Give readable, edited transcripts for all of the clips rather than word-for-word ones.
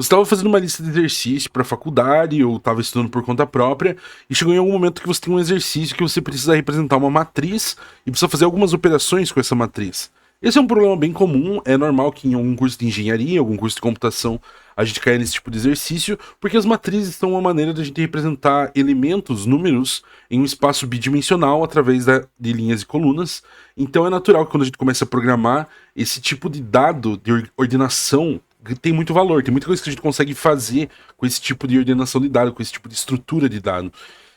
Você estava fazendo uma lista de exercício para faculdade ou estava estudando por conta própria e chegou em algum momento que você tem um exercício que você precisa representar uma matriz e precisa fazer algumas operações com essa matriz. Esse é um problema bem comum, é normal que em algum curso de engenharia, algum curso de computação, a gente caia nesse tipo de exercício, porque as matrizes são uma maneira de a gente representar elementos, números, em um espaço bidimensional através de linhas e colunas. Então é natural que quando a gente começa a programar, esse tipo de dado de ordenação tem muito valor, tem muita coisa que a gente consegue fazer com esse tipo de ordenação de dado, com esse tipo de estrutura de dado.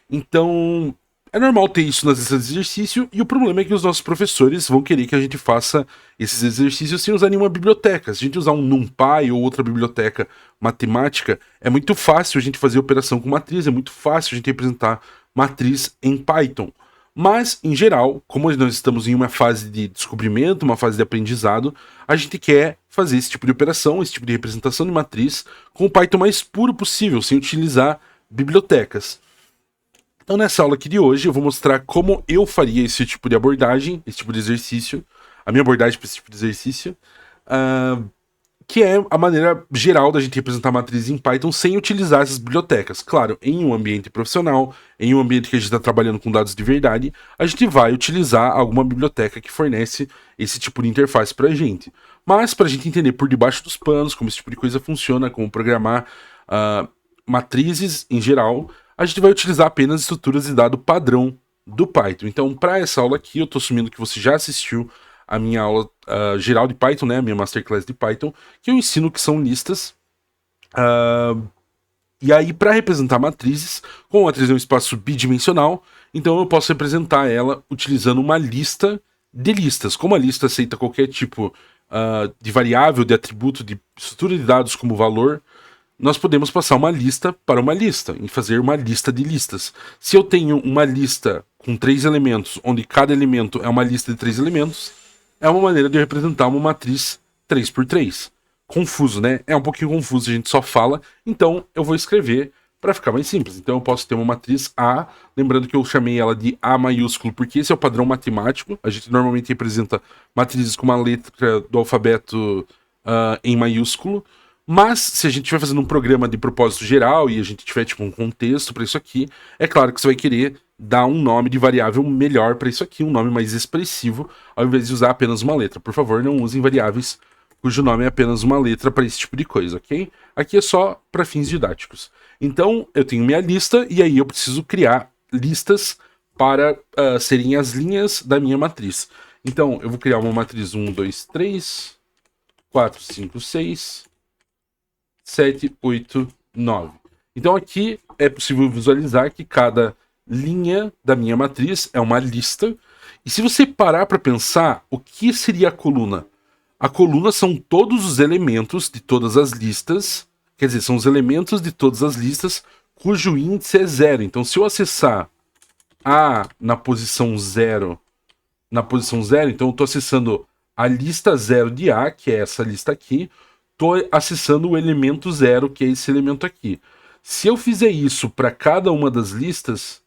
Então, é normal ter isso nas listas de exercício, e o problema é que os nossos professores vão querer que a gente faça esses exercícios sem usar nenhuma biblioteca. Se a gente usar um NumPy ou outra biblioteca matemática, é muito fácil a gente fazer operação com matriz, é muito fácil a gente representar matriz em Python. Mas, em geral, como nós estamos em uma fase de descobrimento, uma fase de aprendizado, a gente quer fazer esse tipo de operação, esse tipo de representação de matriz com o Python mais puro possível, sem utilizar bibliotecas. Então, nessa aula aqui de hoje, eu vou mostrar como eu faria esse tipo de abordagem, esse tipo de exercício, a minha abordagem para esse tipo de exercício, que é a maneira geral da gente representar matriz em Python sem utilizar essas bibliotecas. Claro, em um ambiente profissional, em um ambiente que a gente está trabalhando com dados de verdade, a gente vai utilizar alguma biblioteca que fornece esse tipo de interface para a gente. Mas, para a gente entender por debaixo dos panos como esse tipo de coisa funciona, como programar matrizes em geral, a gente vai utilizar apenas estruturas de dado padrão do Python. Então, para essa aula aqui, eu estou assumindo que você já assistiu a minha aula geral de Python, né, a minha masterclass de Python, que eu ensino que são listas. E aí, para representar matrizes, como a matriz é um espaço bidimensional, então eu posso representar ela utilizando uma lista de listas. Como a lista aceita qualquer tipo de variável, de atributo, de estrutura de dados como valor, nós podemos passar uma lista para uma lista, e fazer uma lista de listas. Se eu tenho uma lista com 3 elementos, onde cada elemento é uma lista de 3 elementos, é uma maneira de eu representar uma matriz 3x3. Confuso, né? É um pouquinho confuso, a gente só fala, então eu vou escrever para ficar mais simples. Então eu posso ter uma matriz A, lembrando que eu chamei ela de A maiúsculo, porque esse é o padrão matemático. A gente normalmente representa matrizes com uma letra do alfabeto em maiúsculo. Mas, se a gente estiver fazendo um programa de propósito geral e a gente tiver tipo um contexto para isso aqui, é claro que você vai querer dar um nome de variável melhor para isso aqui, um nome mais expressivo, ao invés de usar apenas uma letra. Por favor, não usem variáveis cujo nome é apenas uma letra para esse tipo de coisa, ok? Aqui é só para fins didáticos. Então, eu tenho minha lista e aí eu preciso criar listas para serem as linhas da minha matriz. Então, eu vou criar uma matriz 1, 2, 3, 4, 5, 6... 7, 8, 9. Então aqui é possível visualizar que cada linha da minha matriz é uma lista. E se você parar para pensar, o que seria a coluna? A coluna são todos os elementos de todas as listas, quer dizer, são os elementos de todas as listas cujo índice é 0. Então se eu acessar A na posição 0, então eu estou acessando a lista 0 de A, que é essa lista aqui, estou acessando o elemento 0, que é esse elemento aqui. Se eu fizer isso para cada uma das listas,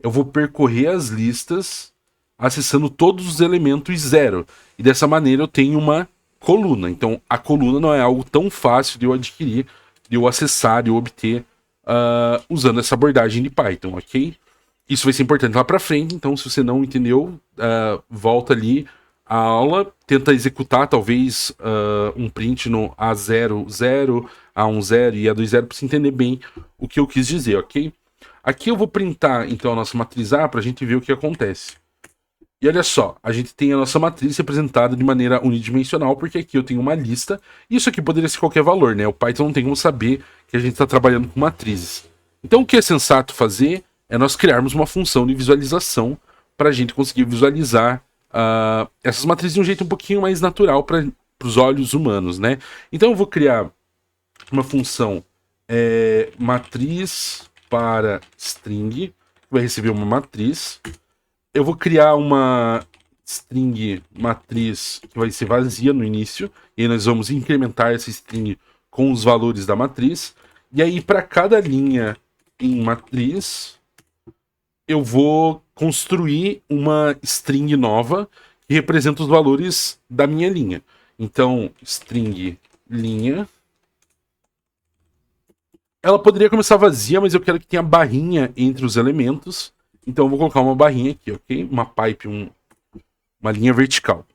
eu vou percorrer as listas acessando todos os elementos 0. E dessa maneira eu tenho uma coluna. Então a coluna não é algo tão fácil de eu adquirir, de eu acessar, de eu obter usando essa abordagem de Python, ok? Isso vai ser importante lá para frente, então se você não entendeu, volta ali a aula, tenta executar talvez um print no A00, A10 e A20 para você entender bem o que eu quis dizer, ok? Aqui eu vou printar então a nossa matriz A para a gente ver o que acontece. E olha só, a gente tem a nossa matriz representada de maneira unidimensional, porque aqui eu tenho uma lista, e isso aqui poderia ser qualquer valor, né? O Python não tem como saber que a gente está trabalhando com matrizes. Então o que é sensato fazer é nós criarmos uma função de visualização para a gente conseguir visualizar essas matrizes de um jeito um pouquinho mais natural para os olhos humanos, né? Então eu vou criar uma função matriz para string, que vai receber uma matriz. Eu vou criar uma string matriz que vai ser vazia no início, e aí nós vamos incrementar essa string com os valores da matriz. E aí para cada linha em matriz, eu vou construir uma string nova que representa os valores da minha linha. Então, string linha Ela poderia começar vazia, mas eu quero que tenha barrinha entre os elementos. Então eu vou colocar uma barrinha aqui, ok? Uma pipe, uma linha vertical.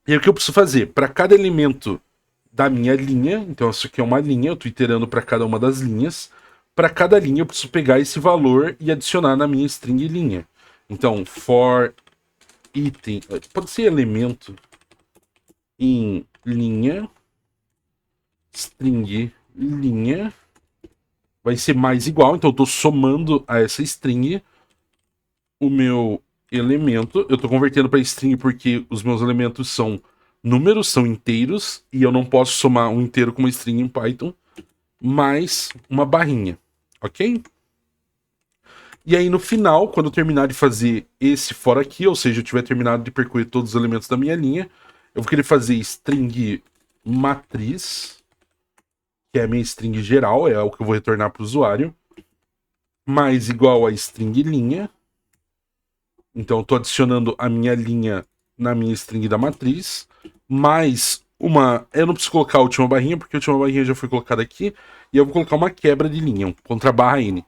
E aí o que eu preciso fazer? Para cada elemento da minha linha, então isso aqui é uma linha, eu estou iterando para cada uma das linhas. Para cada linha eu preciso pegar esse valor e adicionar na minha string linha. Então, for item, pode ser elemento em linha, string linha, vai ser mais igual, então eu estou somando a essa string o meu elemento, eu estou convertendo para string porque os meus elementos são números, são inteiros, e eu não posso somar um inteiro com uma string em Python, mais uma barrinha, ok? E aí no final, quando eu terminar de fazer esse for aqui, ou seja, eu tiver terminado de percorrer todos os elementos da minha linha, eu vou querer fazer string matriz, que é a minha string geral, é o que eu vou retornar para o usuário, mais igual a string linha. Então, eu estou adicionando a minha linha na minha string da matriz, mais uma... Eu não preciso colocar a última barrinha, porque a última barrinha já foi colocada aqui, e eu vou colocar uma quebra de linha, um contra barra n.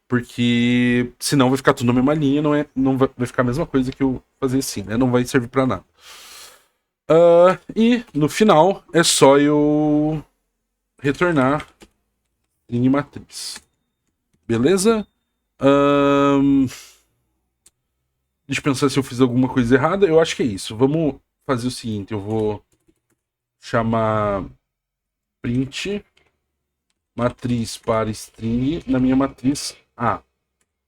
Porque senão vai ficar tudo na mesma linha, não vai ficar a mesma coisa que eu fazer assim, né? Não vai servir para nada. E no final é só eu retornar string matriz. Beleza? Deixa eu pensar se eu fiz alguma coisa errada. Eu acho que é isso. Vamos fazer o seguinte. Eu vou chamar print matriz para string na minha matriz A.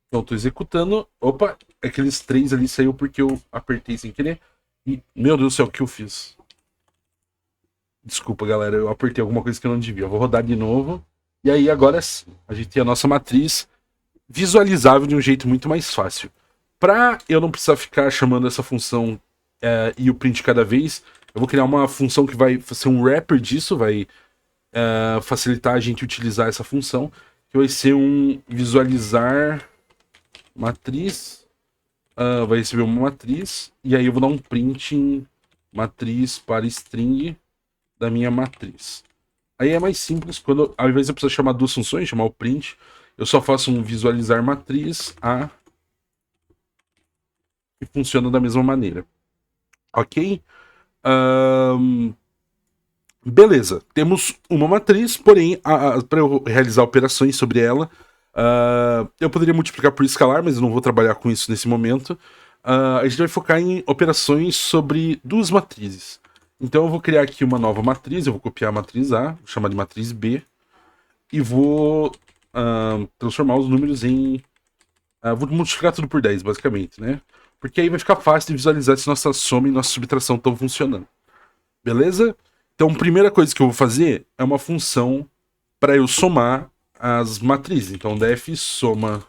Então, estou executando. Opa, aqueles 3 ali saiu porque eu apertei sem querer. E, meu Deus do céu, o que eu fiz? Desculpa, galera. Eu apertei alguma coisa que eu não devia. Eu vou rodar de novo. E aí, agora sim. A gente tem a nossa matriz visualizável de um jeito muito mais fácil. Para eu não precisar ficar chamando essa função e o print cada vez, eu vou criar uma função que vai ser um wrapper disso, vai facilitar a gente utilizar essa função, que vai ser um visualizar matriz, vai receber uma matriz, e aí eu vou dar um print em matriz para string da minha matriz. Aí é mais simples, quando ao invés de eu precisar chamar duas funções, chamar o print, eu só faço um visualizar matriz A, que funciona da mesma maneira. Ok? Beleza, temos uma matriz, porém, para eu realizar operações sobre ela, eu poderia multiplicar por escalar, mas eu não vou trabalhar com isso nesse momento. A gente vai focar em operações sobre duas matrizes. Então eu vou criar aqui uma nova matriz, eu vou copiar a matriz A, vou chamar de matriz B, e vou transformar os números em... vou multiplicar tudo por 10, basicamente, né? Porque aí vai ficar fácil de visualizar se nossa soma e nossa subtração estão funcionando. Beleza? Então, a primeira coisa que eu vou fazer é uma função para eu somar as matrizes. Então, def soma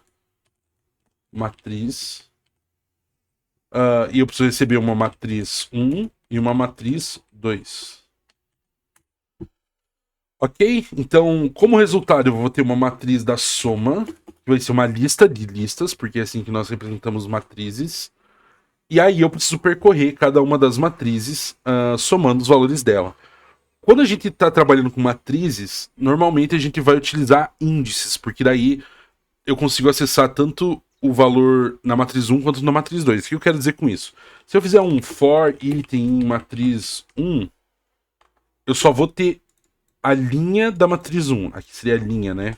matriz. E eu preciso receber uma matriz 1 e uma matriz 2. Ok? Então, como resultado, eu vou ter uma matriz da soma, que vai ser uma lista de listas, porque é assim que nós representamos matrizes. E aí eu preciso percorrer cada uma das matrizes, somando os valores dela. Quando a gente está trabalhando com matrizes, normalmente a gente vai utilizar índices, porque daí eu consigo acessar tanto o valor na matriz 1 quanto na matriz 2. O que eu quero dizer com isso? Se eu fizer um for item em matriz 1, eu só vou ter a linha da matriz 1. Aqui seria a linha, né?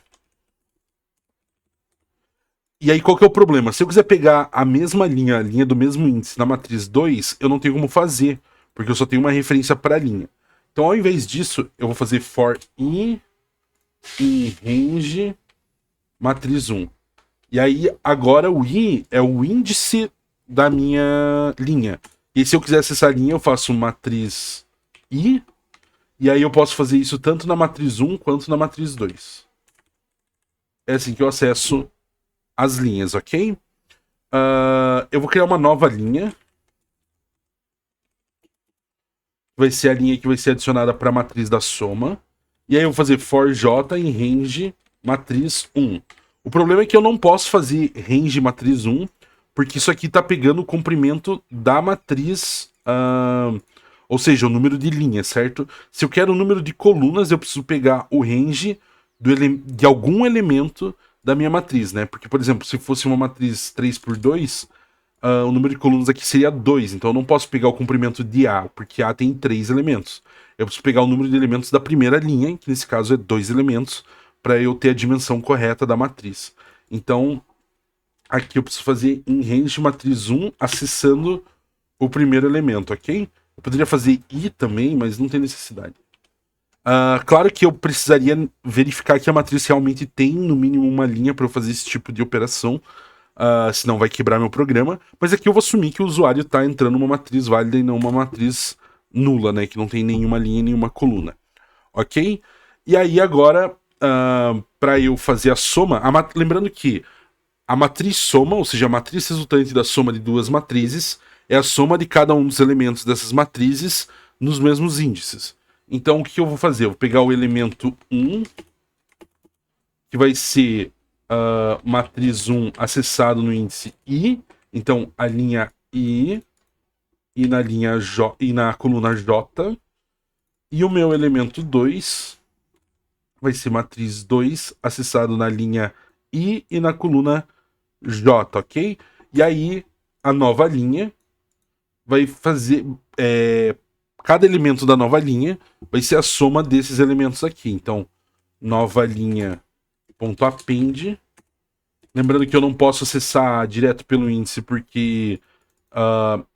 E aí qual que é o problema? Se eu quiser pegar a mesma linha, a linha do mesmo índice na matriz 2, eu não tenho como fazer, porque eu só tenho uma referência para a linha. Então, ao invés disso, eu vou fazer for in range matriz 1. E aí, agora o i é o índice da minha linha. E se eu quiser acessar a linha, eu faço matriz i. E aí eu posso fazer isso tanto na matriz 1 quanto na matriz 2. É assim que eu acesso as linhas, ok? Eu vou criar uma nova linha. Vai ser a linha que vai ser adicionada para a matriz da soma. E aí eu vou fazer for j em range matriz 1. O problema é que eu não posso fazer range matriz 1, porque isso aqui está pegando o comprimento da matriz, ou seja, o número de linhas, certo? Se eu quero o número de colunas, eu preciso pegar o range de algum elemento da minha matriz, né? Porque, por exemplo, se fosse uma matriz 3x2, o número de colunas aqui seria 2. Então eu não posso pegar o comprimento de A, porque A tem 3 elementos. Eu preciso pegar o número de elementos da primeira linha, que nesse caso é 2 elementos, para eu ter a dimensão correta da matriz. Então, aqui eu preciso fazer em range matriz 1, acessando o primeiro elemento, ok? Eu poderia fazer I também, mas não tem necessidade. Claro que eu precisaria verificar que a matriz realmente tem no mínimo uma linha para eu fazer esse tipo de operação, senão vai quebrar meu programa. Mas aqui eu vou assumir que o usuário está entrando numa matriz válida e não uma matriz nula, né? Que não tem nenhuma linha e nenhuma coluna, ok? E aí agora, para eu fazer a soma, lembrando que a matriz soma, ou seja, a matriz resultante da soma de duas matrizes, é a soma de cada um dos elementos dessas matrizes nos mesmos índices. Então, o que eu vou fazer? Eu vou pegar o elemento 1, que vai ser matriz 1 acessado no índice I. Então, a linha I e na linha J, e na coluna J. E o meu elemento 2 vai ser matriz 2 acessado na linha I e na coluna J, ok? E aí, a nova linha vai fazer... cada elemento da nova linha vai ser a soma desses elementos aqui. Então, nova linha ponto append. Lembrando que eu não posso acessar direto pelo índice porque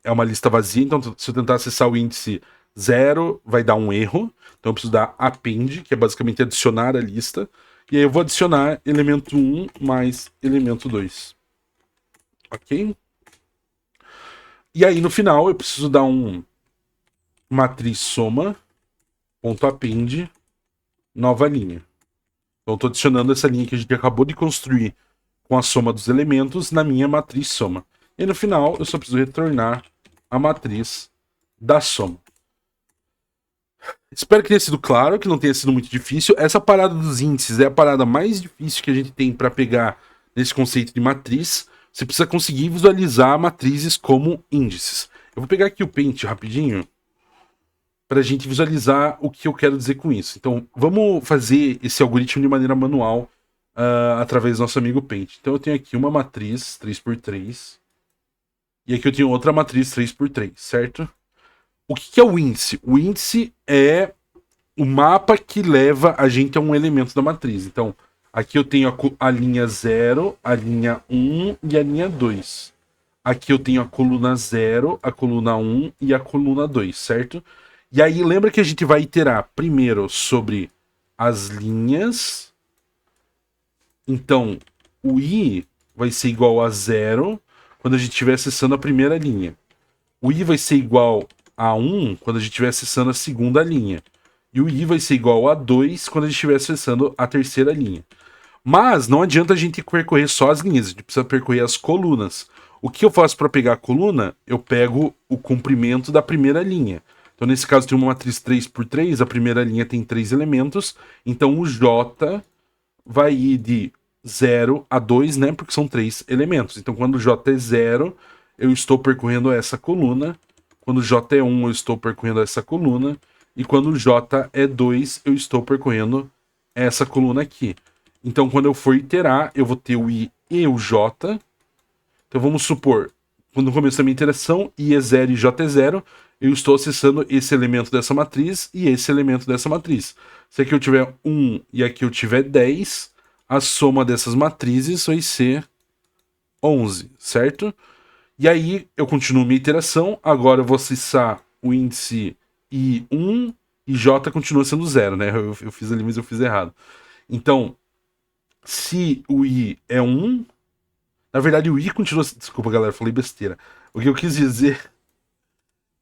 é uma lista vazia. Então, se eu tentar acessar o índice 0, vai dar um erro. Então, eu preciso dar append, que é basicamente adicionar a lista. E aí eu vou adicionar elemento 1 mais elemento 2. Ok? E aí, no final, eu preciso dar um matriz soma ponto append nova linha. Então eu estou adicionando essa linha que a gente acabou de construir com a soma dos elementos na minha matriz soma. E no final eu só preciso retornar a matriz da soma. Espero que tenha sido claro, que não tenha sido muito difícil. Essa parada dos índices é a parada mais difícil que a gente tem para pegar nesse conceito de matriz. Você precisa conseguir visualizar matrizes como índices. Eu vou pegar aqui o Paint rapidinho para a gente visualizar o que eu quero dizer com isso. Então, vamos fazer esse algoritmo de maneira manual através do nosso amigo Paint. Então, eu tenho aqui uma matriz 3x3 e aqui eu tenho outra matriz 3x3, certo? O que é o índice? O índice é o mapa que leva a gente a um elemento da matriz. Então, aqui eu tenho a linha 0, a linha 1 e a linha 2. Aqui eu tenho a coluna 0, a coluna 1 e a coluna 2, certo? E aí, lembra que a gente vai iterar primeiro sobre as linhas. Então, o I vai ser igual a 0 quando a gente estiver acessando a primeira linha. O I vai ser igual a 1 quando a gente estiver acessando a segunda linha. E o I vai ser igual a 2 quando a gente estiver acessando a terceira linha. Mas não adianta a gente percorrer só as linhas, a gente precisa percorrer as colunas. O que eu faço para pegar a coluna? Eu pego o comprimento da primeira linha. Então, nesse caso, tem uma matriz 3x3, a primeira linha tem 3 elementos, então o J vai ir de 0 a 2, né, porque são 3 elementos. Então, quando o J é 0, eu estou percorrendo essa coluna, quando o J é 1, eu estou percorrendo essa coluna, e quando o J é 2, eu estou percorrendo essa coluna aqui. Então, quando eu for iterar, eu vou ter o I e o J. Então, vamos supor, no começo da minha iteração, I é 0 e J é 0, eu estou acessando esse elemento dessa matriz e esse elemento dessa matriz. Se aqui eu tiver 1 e aqui eu tiver 10, a soma dessas matrizes vai ser 11, certo? E aí eu continuo minha iteração, agora eu vou acessar o índice I1 e J continua sendo 0, né? Eu fiz ali, mas eu fiz errado. Então, se o I é 1, na verdade o I continua... Desculpa, galera, falei besteira. O que eu quis dizer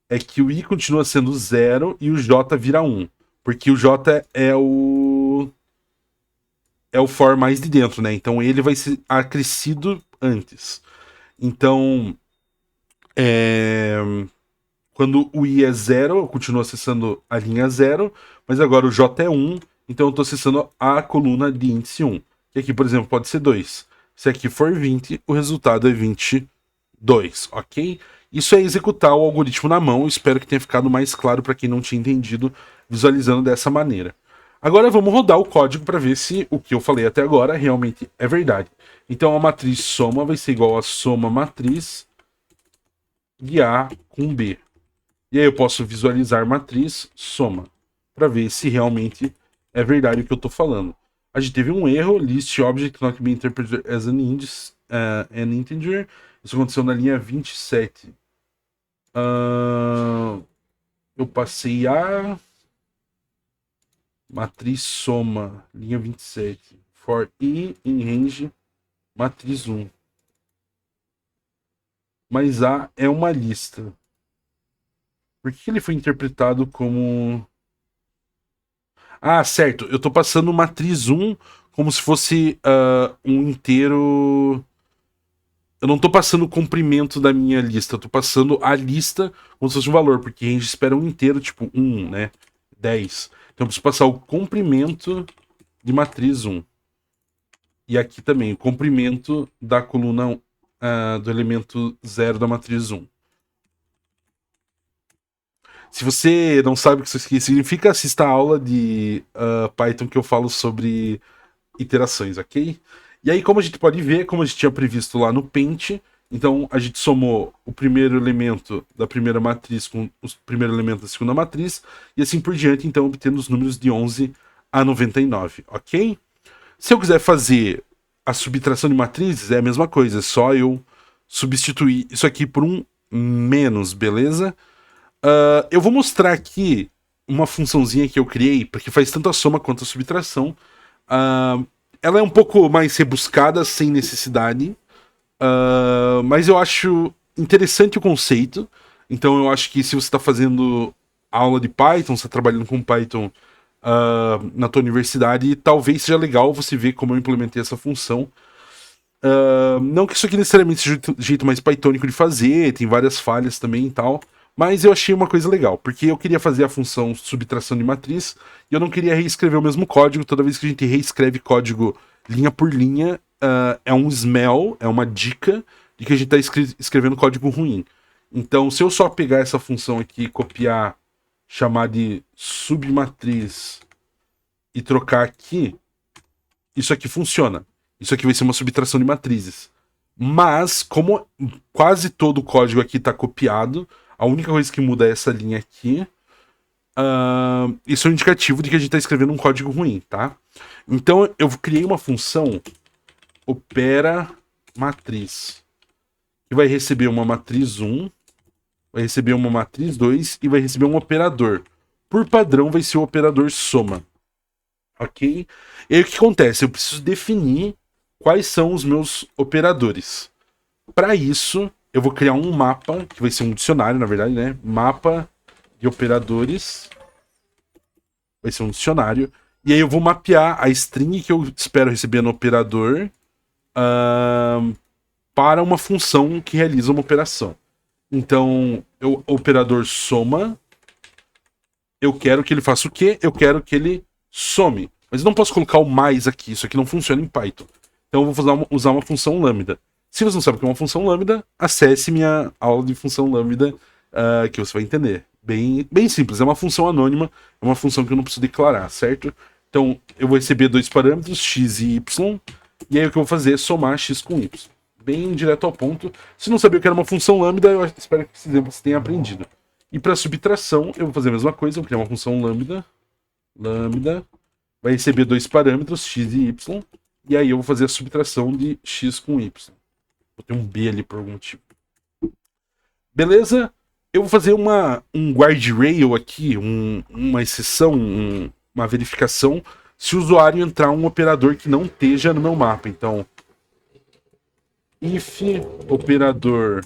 é que o I continua sendo 0 e o J vira 1. Porque o J é o for mais de dentro, né? Então ele vai ser acrescido antes. Então, quando o I é 0, eu continuo acessando a linha 0, mas agora o J é 1, então eu estou acessando a coluna de índice 1. Que aqui, por exemplo, pode ser 2. Se aqui for 20, o resultado é 22, ok? Isso é executar o algoritmo na mão. Espero que tenha ficado mais claro para quem não tinha entendido, visualizando dessa maneira. Agora vamos rodar o código para ver se o que eu falei até agora realmente é verdade. Então a matriz soma vai ser igual a soma matriz de A com B. E aí eu posso visualizar matriz soma para ver se realmente é verdade o que eu estou falando. A gente teve um erro, list object not be interpreted as an integer. Isso aconteceu na linha 27. Eu passei a matriz soma, linha 27. For i em range, matriz 1. Mas A é uma lista. Por que ele foi interpretado como... Ah, certo. Eu tô passando matriz 1 como se fosse um inteiro... Eu não tô passando o comprimento da minha lista. Eu tô passando a lista como se fosse um valor. Porque range espera um inteiro, tipo 1, né? 10. Então eu preciso passar o comprimento de matriz 1. E aqui também, o comprimento da coluna do elemento 0 da matriz 1. Se você não sabe o que isso aqui significa, assista a aula de Python que eu falo sobre iterações, ok? E aí, como a gente pode ver, como a gente tinha previsto lá no Paint, então a gente somou o primeiro elemento da primeira matriz com o primeiro elemento da segunda matriz, e assim por diante, então obtendo os números de 11 a 99, ok? Se eu quiser fazer a subtração de matrizes, é a mesma coisa, é só eu substituir isso aqui por um menos, beleza? Eu vou mostrar aqui uma funçãozinha que eu criei, porque faz tanto a soma quanto a subtração. Ela é um pouco mais rebuscada, sem necessidade, mas eu acho interessante o conceito. Então eu acho que se você está fazendo aula de Python, você está trabalhando com Python na tua universidade, talvez seja legal você ver como eu implementei essa função. Não que isso aqui necessariamente seja o jeito mais pythonico de fazer, tem várias falhas também e tal, mas eu achei uma coisa legal, porque eu queria fazer a função subtração de matriz e eu não queria reescrever o mesmo código. Toda vez que a gente reescreve código linha por linha, é um smell, é uma dica de que a gente está escrevendo código ruim. Então, se eu só pegar essa função aqui, copiar, chamar de submatriz e trocar aqui, isso aqui funciona. Isso aqui vai ser uma subtração de matrizes. Mas, como quase todo o código aqui está copiado, a única coisa que muda é essa linha aqui. Isso é um indicativo de que a gente está escrevendo um código ruim, tá? Então, eu criei uma função opera matriz, que vai receber uma matriz 1, vai receber uma matriz 2 e vai receber um operador. Por padrão, vai ser o operador soma. Ok? E aí o que acontece? Eu preciso definir quais são os meus operadores. Para isso, eu vou criar um mapa, que vai ser um dicionário, na verdade, né? Mapa de operadores. Vai ser um dicionário. E aí eu vou mapear a string que eu espero receber no operador para uma função que realiza uma operação. Então, o operador soma, eu quero que ele faça o quê? Eu quero que ele some. Mas eu não posso colocar o mais aqui, isso aqui não funciona em Python. Então eu vou usar uma função lambda. Se você não sabe o que é uma função lambda, acesse minha aula de função lambda, que você vai entender. Bem simples, é uma função anônima, é uma função que eu não preciso declarar, certo? Então eu vou receber dois parâmetros, x e y, e aí o que eu vou fazer é somar x com y. Bem direto ao ponto. Se não sabia o que era uma função lambda, eu espero que você tenha aprendido. E para subtração, eu vou fazer a mesma coisa, eu vou criar uma função lambda, vai receber dois parâmetros, x e y, e aí eu vou fazer a subtração de x com y. Vou ter um B ali por algum motivo. Beleza? Eu vou fazer um guardrail aqui, uma exceção, uma verificação, se o usuário entrar um operador que não esteja no meu mapa. Então, if operador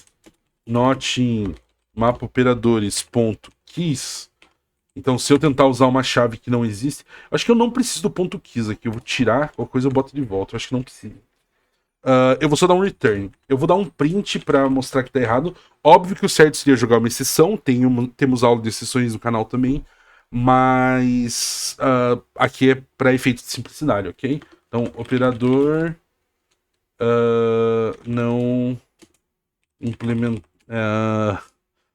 not in mapa operadores.keys. Então, se eu tentar usar uma chave que não existe... Acho que eu não preciso do ponto keys aqui. Eu vou tirar, qualquer coisa eu boto de volta. Eu acho que não precisa. Eu vou só dar um return. Eu vou dar um print para mostrar que tá errado. Óbvio que o certo seria jogar uma exceção. Temos aula de exceções no canal também. Mas aqui é para efeito de simplicidade, ok? Então, operador não implementar...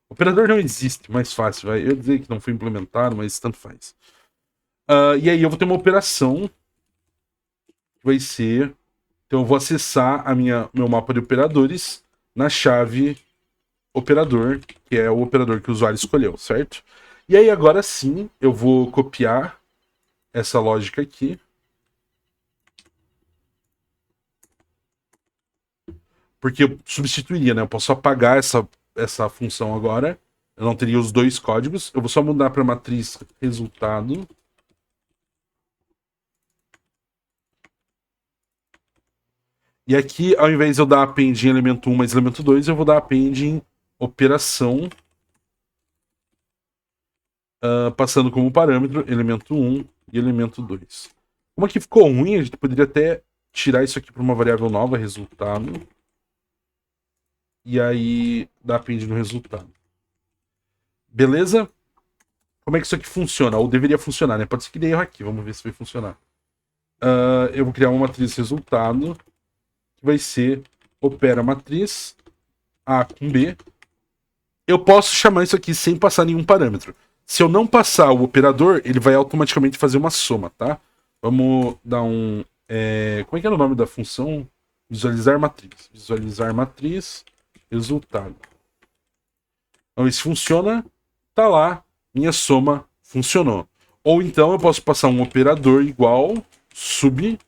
operador não existe, mais fácil. Vai. Eu ia dizer que não foi implementado, mas tanto faz. E aí eu vou ter uma operação que vai ser... Então eu vou acessar meu mapa de operadores na chave operador, que é o operador que o usuário escolheu, certo? E aí agora sim eu vou copiar essa lógica aqui. Porque eu substituiria, né? Eu posso apagar essa função agora. Eu não teria os dois códigos. Eu vou só mudar para matriz resultado. E aqui, ao invés de eu dar append em elemento 1 mais elemento 2, eu vou dar append em operação, passando como parâmetro elemento 1 e elemento 2. Como aqui ficou ruim, a gente poderia até tirar isso aqui para uma variável nova, resultado. E aí dar append no resultado. Beleza? Como é que isso aqui funciona? Ou deveria funcionar, né? Pode ser que dê erro aqui, vamos ver se vai funcionar. Eu vou criar uma matriz resultado, que vai ser opera matriz A com B. Eu posso chamar isso aqui sem passar nenhum parâmetro. Se eu não passar o operador, ele vai automaticamente fazer uma soma, tá? Vamos dar um... como é que era o nome da função? Visualizar matriz. Visualizar matriz, resultado. Então isso funciona, tá lá, minha soma funcionou. Ou então eu posso passar um operador igual, sub,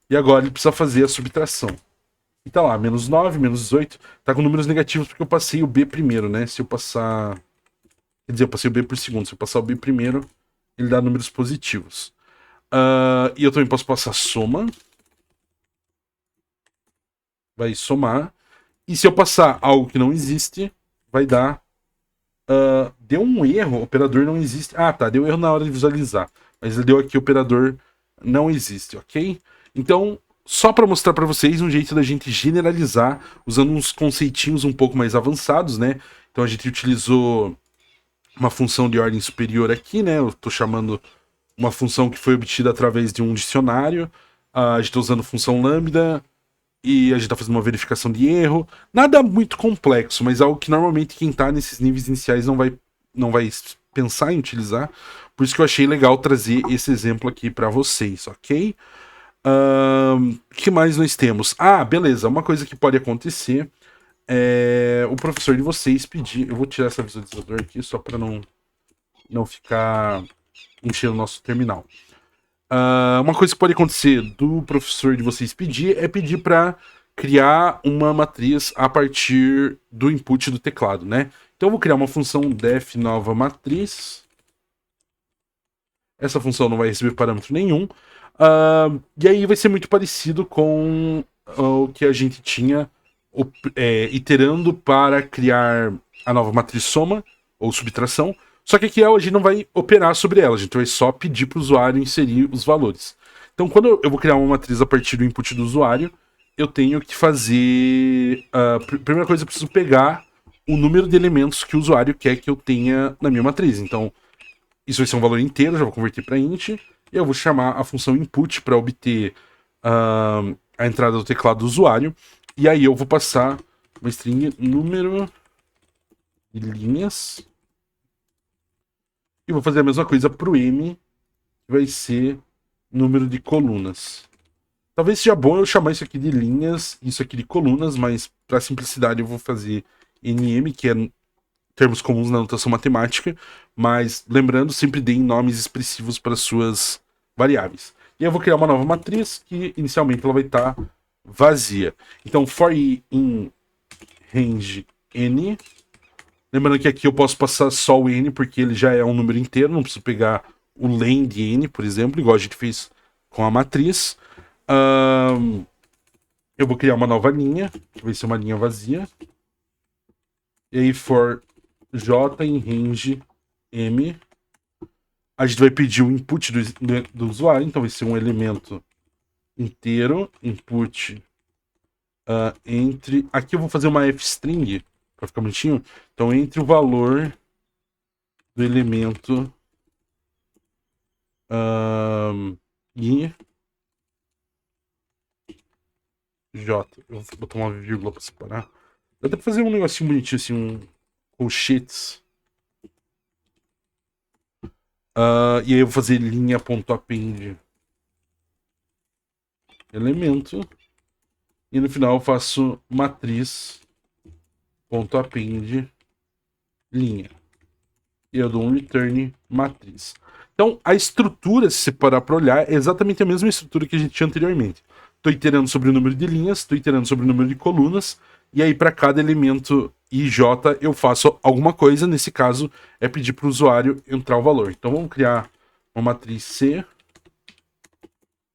e agora ele precisa fazer a subtração. E tá lá, menos 9, menos 18. Tá com números negativos porque eu passei o B primeiro, né? Se eu passar... Quer dizer, eu passei o B por segundo. Se eu passar o B primeiro, ele dá números positivos. E eu também posso passar soma. Vai somar. E se eu passar algo que não existe, vai dar... deu um erro, o operador não existe. Ah, tá, deu erro na hora de visualizar. Mas ele deu aqui, o operador não existe, ok? Então, só para mostrar para vocês um jeito da gente generalizar, usando uns conceitinhos um pouco mais avançados, né? Então a gente utilizou uma função de ordem superior aqui, né? Eu estou chamando uma função que foi obtida através de um dicionário. A gente está usando função lambda e a gente está fazendo uma verificação de erro. Nada muito complexo, mas algo que normalmente quem está nesses níveis iniciais não vai pensar em utilizar. Por isso que eu achei legal trazer esse exemplo aqui para vocês, ok? Que mais nós temos? Ah, beleza. Uma coisa que pode acontecer é o professor de vocês pedir. Eu vou tirar esse visualizador aqui só para não ficar enchendo o nosso terminal. Uma coisa que pode acontecer do professor de vocês pedir é pedir para criar uma matriz a partir do input do teclado, né? Então eu vou criar uma função def nova matriz. Essa função não vai receber parâmetro nenhum. E aí vai ser muito parecido com o que a gente tinha iterando para criar a nova matriz soma ou subtração. Só que aqui a gente não vai operar sobre ela, a gente vai só pedir para o usuário inserir os valores. Então, quando eu vou criar uma matriz a partir do input do usuário, eu tenho que fazer. Primeira coisa, eu preciso pegar o número de elementos que o usuário quer que eu tenha na minha matriz. Então, isso vai ser um valor inteiro, já vou converter para int. E eu vou chamar a função input para obter a entrada do teclado do usuário. E aí eu vou passar uma string número de linhas. E vou fazer a mesma coisa para o m, que vai ser número de colunas. Talvez seja bom eu chamar isso aqui de linhas, isso aqui de colunas, mas para simplicidade eu vou fazer nm, que é termos comuns na notação matemática, mas lembrando, sempre deem nomes expressivos para suas variáveis. E eu vou criar uma nova matriz que inicialmente ela vai estar vazia. Então, for i in range n. Lembrando que aqui eu posso passar só o n, porque ele já é um número inteiro, não preciso pegar o len de n, por exemplo, igual a gente fez com a matriz. Eu vou criar uma nova linha, que vai ser uma linha vazia. E aí for j em range m, a gente vai pedir o input do usuário, então vai ser um elemento inteiro, input entre... Aqui eu vou fazer uma f-string, para ficar bonitinho. Então, entre o valor do elemento e j. Eu vou botar uma vírgula para separar. Dá até pra fazer um negocinho bonitinho, assim, colchetes. E aí eu vou fazer linha.append elemento. E no final eu faço matriz.append linha. E eu dou um return matriz. Então, a estrutura, se você parar para olhar, é exatamente a mesma estrutura que a gente tinha anteriormente. Estou iterando sobre o número de linhas, estou iterando sobre o número de colunas, e aí para cada elemento IJ eu faço alguma coisa. Nesse caso, é pedir para o usuário entrar o valor. Então, vamos criar uma matriz C,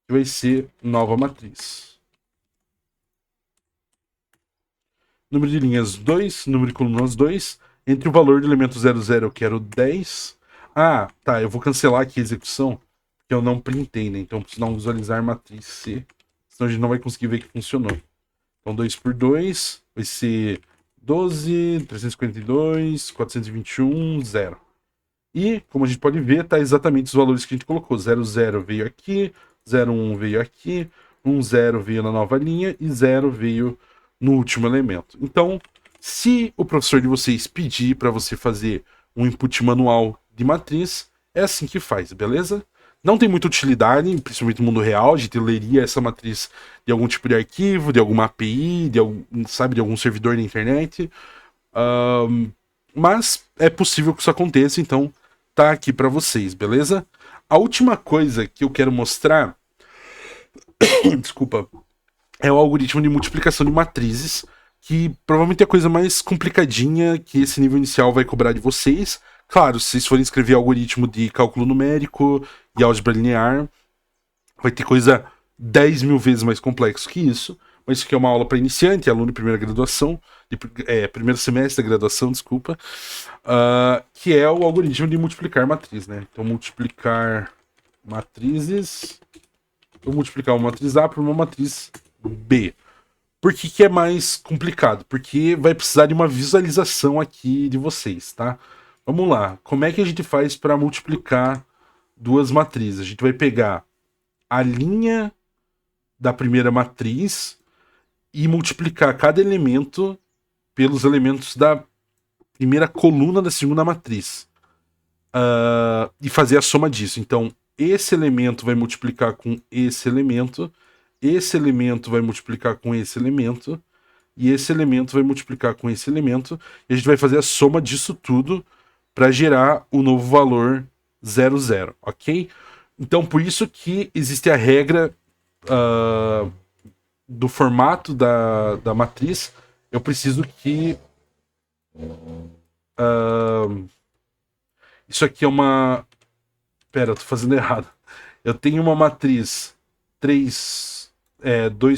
que vai ser nova matriz. Número de linhas 2, número de colunas 2. Entre o valor do elemento 00 eu quero 10. Ah, tá, eu vou cancelar aqui a execução, porque eu não printei, né? Então eu preciso não visualizar matriz C, senão a gente não vai conseguir ver que funcionou. Então 2 por 2 vai ser 12, 342, 421, 0. E, como a gente pode ver, tá exatamente os valores que a gente colocou. 00 veio aqui, 01 veio aqui, 10 veio na nova linha e 0 veio no último elemento. Então, se o professor de vocês pedir para você fazer um input manual de matriz, é assim que faz, beleza? Não tem muita utilidade, principalmente no mundo real. A gente leria essa matriz de algum tipo de arquivo, de alguma API, de algum servidor na internet. Mas é possível que isso aconteça, então tá aqui para vocês, beleza? A última coisa que eu quero mostrar, desculpa, é o algoritmo de multiplicação de matrizes, que provavelmente é a coisa mais complicadinha que esse nível inicial vai cobrar de vocês. Claro, se vocês forem escrever algoritmo de cálculo numérico e álgebra linear, vai ter coisa 10 mil vezes mais complexo que isso. Mas isso aqui é uma aula para iniciante, aluno de primeira graduação, primeiro semestre da graduação, desculpa, que é o algoritmo de multiplicar matriz, né? Então, multiplicar matrizes, vou multiplicar uma matriz A por uma matriz B. Por que é mais complicado? Porque vai precisar de uma visualização aqui de vocês, tá? Vamos lá. Como é que a gente faz para multiplicar duas matrizes? A gente vai pegar a linha da primeira matriz e multiplicar cada elemento pelos elementos da primeira coluna da segunda matriz. E fazer a soma disso. Então, esse elemento vai multiplicar com esse elemento vai multiplicar com esse elemento, e esse elemento vai multiplicar com esse elemento, e a gente vai fazer a soma disso tudo para gerar o novo valor 00, ok? Então, por isso que existe a regra do formato da matriz. Eu preciso que isso aqui é uma... Pera, eu tô fazendo errado. Eu tenho uma matriz 2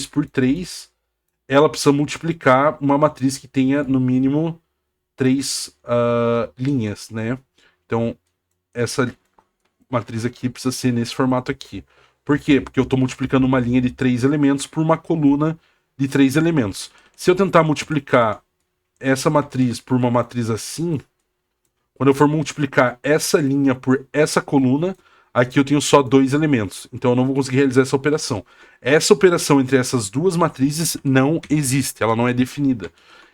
por 3. Ela precisa multiplicar uma matriz que tenha, no mínimo, 3 linhas, né? Então, essa matriz aqui precisa ser nesse formato aqui. Por quê? Porque eu estou multiplicando uma linha de 3 elementos por uma coluna de 3 elementos. Se eu tentar multiplicar essa matriz por uma matriz assim, quando eu for multiplicar essa linha por essa coluna, aqui eu tenho só 2 elementos. Então eu não vou conseguir realizar essa operação. Essa operação entre essas duas matrizes não existe, ela não é definida.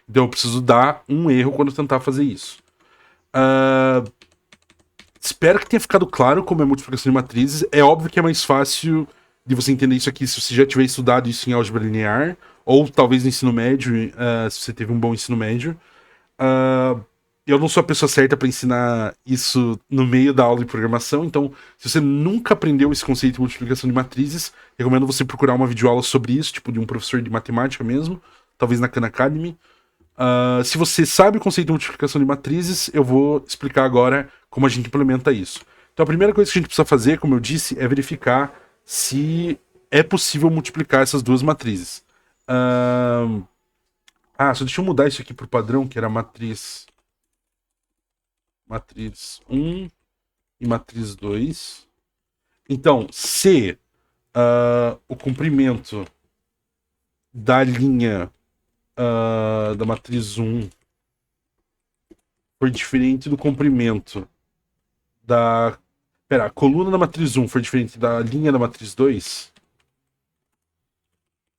Então eu preciso dar um erro quando eu tentar fazer isso. Espero que tenha ficado claro como é a multiplicação de matrizes. É óbvio que é mais fácil de você entender isso aqui se você já tiver estudado isso em álgebra linear, ou talvez no ensino médio, se você teve um bom ensino médio. Eu não sou a pessoa certa para ensinar isso no meio da aula de programação, então se você nunca aprendeu esse conceito de multiplicação de matrizes, recomendo você procurar uma videoaula sobre isso, tipo de um professor de matemática mesmo, talvez na Khan Academy. Se você sabe o conceito de multiplicação de matrizes, eu vou explicar agora como a gente implementa isso. Então a primeira coisa que a gente precisa fazer, como eu disse, é verificar se é possível multiplicar essas duas matrizes. Só deixa eu mudar isso aqui para o padrão, que era matriz 1 e matriz 2. Então, se o comprimento da linha da matriz 1 for diferente do comprimento da... Pera, a coluna da matriz 1 for diferente da linha da matriz 2,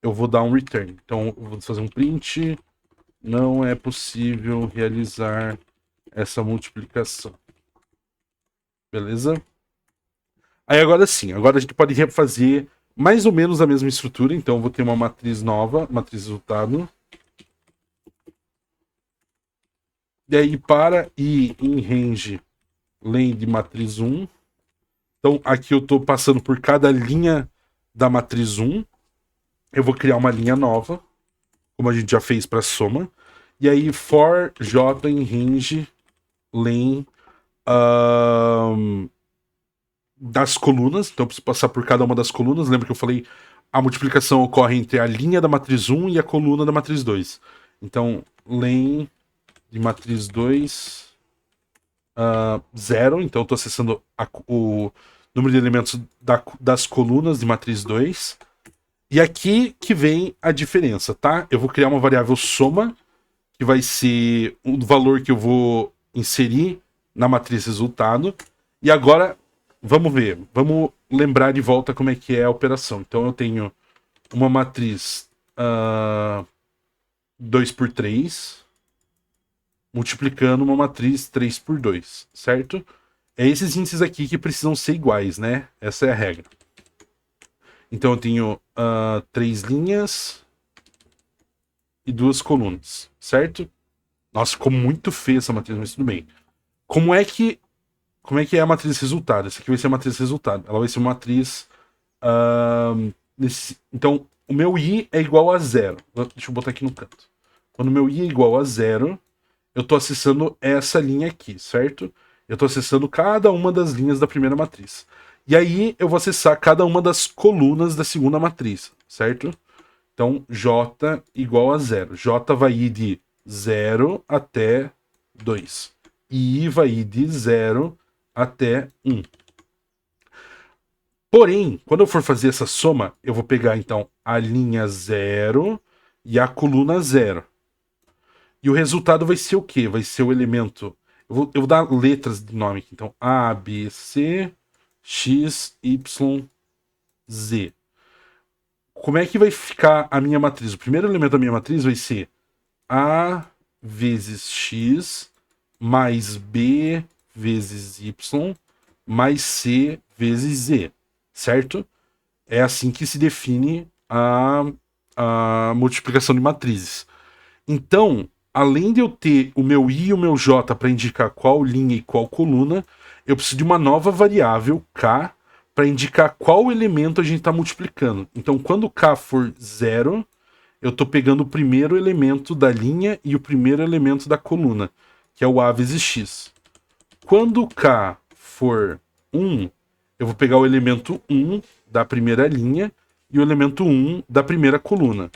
eu vou dar um return. Então, eu vou fazer um print. Não é possível realizar essa multiplicação. Beleza? Aí agora sim, agora a gente pode refazer mais ou menos a mesma estrutura. Então eu vou ter uma matriz nova, matriz resultado. E aí para ir em range len de matriz 1. Então aqui eu estou passando por cada linha da matriz 1. Eu vou criar uma linha nova, como a gente já fez para soma. E aí for j em range len das colunas. Então eu preciso passar por cada uma das colunas. Lembra que eu falei a multiplicação ocorre entre a linha da matriz 1 e a coluna da matriz 2. Então len de matriz 2 0. Então eu estou acessando o número de elementos das colunas de matriz 2. E aqui que vem a diferença, tá? Eu vou criar uma variável soma, que vai ser o valor que eu vou inserir na matriz resultado. E agora, vamos ver. Vamos lembrar de volta como é que é a operação. Então eu tenho uma matriz 2 por 3 multiplicando uma matriz 3 por 2, certo? É esses índices aqui que precisam ser iguais, né? Essa é a regra. Então eu tenho 3 linhas e 2 colunas, certo? Nossa, ficou muito feia essa matriz, mas tudo bem. Como é que é a matriz resultado? Essa aqui vai ser a matriz resultado. Ela vai ser uma matriz... Então, o meu i é igual a 0. Deixa eu botar aqui no canto. Quando o meu i é igual a 0, eu estou acessando essa linha aqui, certo? Eu estou acessando cada uma das linhas da primeira matriz. E aí eu vou acessar cada uma das colunas da segunda matriz, certo? Então, j igual a 0. J vai ir de 0 até 2. E I vai ir de 0 até 1. Porém, quando eu for fazer essa soma, eu vou pegar então a linha 0 e a coluna 0. E o resultado vai ser o quê? Vai ser o elemento... Eu vou dar letras de nome aqui. Então, A, B, C, X, Y, Z. Como é que vai ficar a minha matriz? O primeiro elemento da minha matriz vai ser A vezes X mais B vezes Y mais C vezes Z, certo? É assim que se define a multiplicação de matrizes. Então, além de eu ter o meu I e o meu J para indicar qual linha e qual coluna, eu preciso de uma nova variável K para indicar qual elemento a gente está multiplicando. Então, quando K for 0, eu estou pegando o primeiro elemento da linha e o primeiro elemento da coluna, que é o A vezes X. Quando K for 1, eu vou pegar o elemento 1 da primeira linha e o elemento 1 da primeira coluna.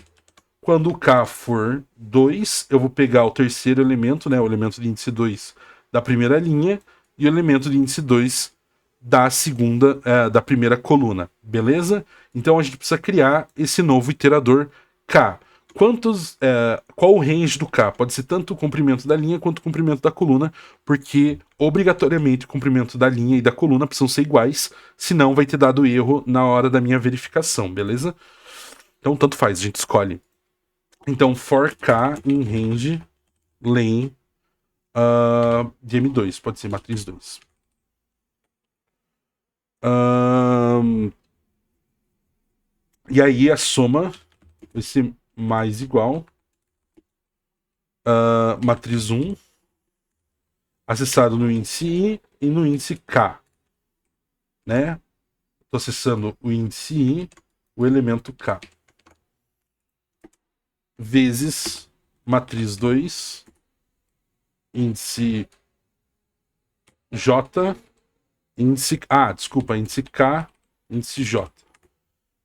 Quando o K for 2, eu vou pegar o terceiro elemento, né, o elemento de índice 2 da primeira linha e o elemento de índice 2 da segunda, da primeira coluna, beleza? Então a gente precisa criar esse novo iterador K. Qual o range do K? Pode ser tanto o comprimento da linha quanto o comprimento da coluna, porque obrigatoriamente o comprimento da linha e da coluna precisam ser iguais, senão vai ter dado erro na hora da minha verificação, beleza? Então tanto faz, a gente escolhe. Então for K em range len de M2, pode ser matriz 2. E aí a soma vai ser mais igual matriz 1 acessado no índice I e no índice K, né? Estou acessando o índice I, o elemento K, vezes matriz 2, índice J, índice K, índice J.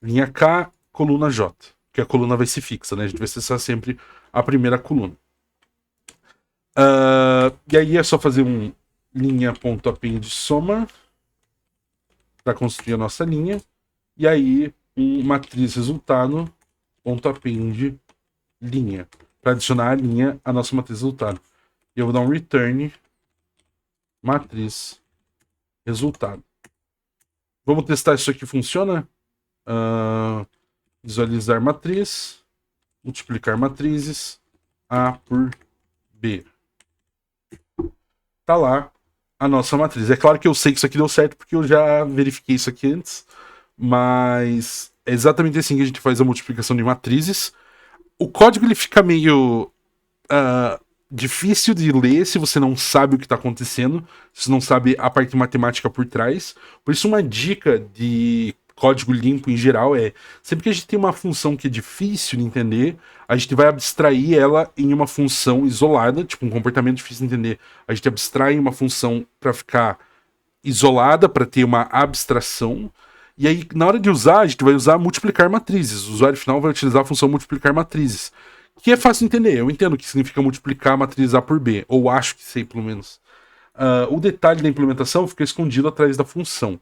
Linha K, coluna J, que a coluna vai ser fixa, né? A gente vai acessar sempre a primeira coluna. E aí é só fazer um linha.append soma para construir a nossa linha. E aí um matriz resultado .append linha para adicionar a linha à nossa matriz resultado. E eu vou dar um return matriz resultado. Vamos testar se isso aqui funciona? Visualizar matriz, multiplicar matrizes, A por B. Tá lá a nossa matriz. É claro que eu sei que isso aqui deu certo porque eu já verifiquei isso aqui antes, mas é exatamente assim que a gente faz a multiplicação de matrizes. O código ele fica meio difícil de ler se você não sabe o que está acontecendo, se você não sabe a parte matemática por trás. Por isso, uma dica de código limpo em geral é: sempre que a gente tem uma função que é difícil de entender, a gente vai abstrair ela em uma função isolada, tipo um comportamento difícil de entender. A gente abstrai uma função para ficar isolada, para ter uma abstração. E aí, na hora de usar, a gente vai usar multiplicar matrizes. O usuário final vai utilizar a função multiplicar matrizes, que é fácil de entender. Eu entendo que significa multiplicar a matriz A por B, ou acho que sei, pelo menos. O detalhe da implementação fica escondido atrás da função.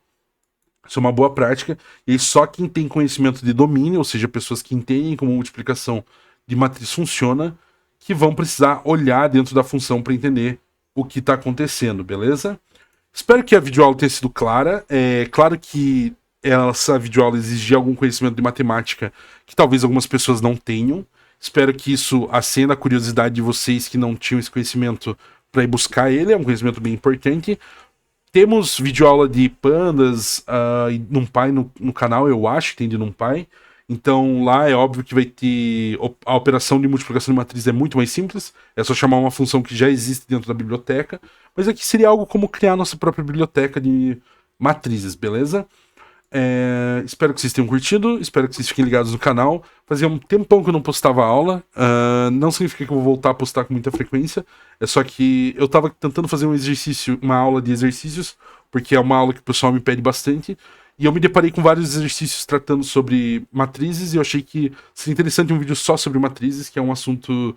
Isso é uma boa prática, e aí só quem tem conhecimento de domínio, ou seja, pessoas que entendem como multiplicação de matriz funciona, que vão precisar olhar dentro da função para entender o que está acontecendo, beleza? Espero que a videoaula tenha sido clara. É claro que essa videoaula exigia algum conhecimento de matemática que talvez algumas pessoas não tenham. Espero que isso acenda a curiosidade de vocês que não tinham esse conhecimento para ir buscar ele. É um conhecimento bem importante. Temos videoaula de pandas e NumPy no canal, eu acho que tem de NumPy. Então lá é óbvio que vai ter. A operação de multiplicação de matriz é muito mais simples. É só chamar uma função que já existe dentro da biblioteca. Mas aqui seria algo como criar nossa própria biblioteca de matrizes, beleza? Espero que vocês tenham curtido, espero que vocês fiquem ligados no canal. Fazia um tempão que eu não postava aula, não significa que eu vou voltar a postar com muita frequência, é só que eu tava tentando fazer um exercício, uma aula de exercícios, porque é uma aula que o pessoal me pede bastante, e eu me deparei com vários exercícios tratando sobre matrizes, e eu achei que seria interessante um vídeo só sobre matrizes, que é um assunto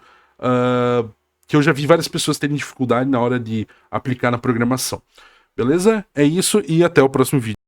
que eu já vi várias pessoas terem dificuldade na hora de aplicar na programação. Beleza? É isso e até o próximo vídeo.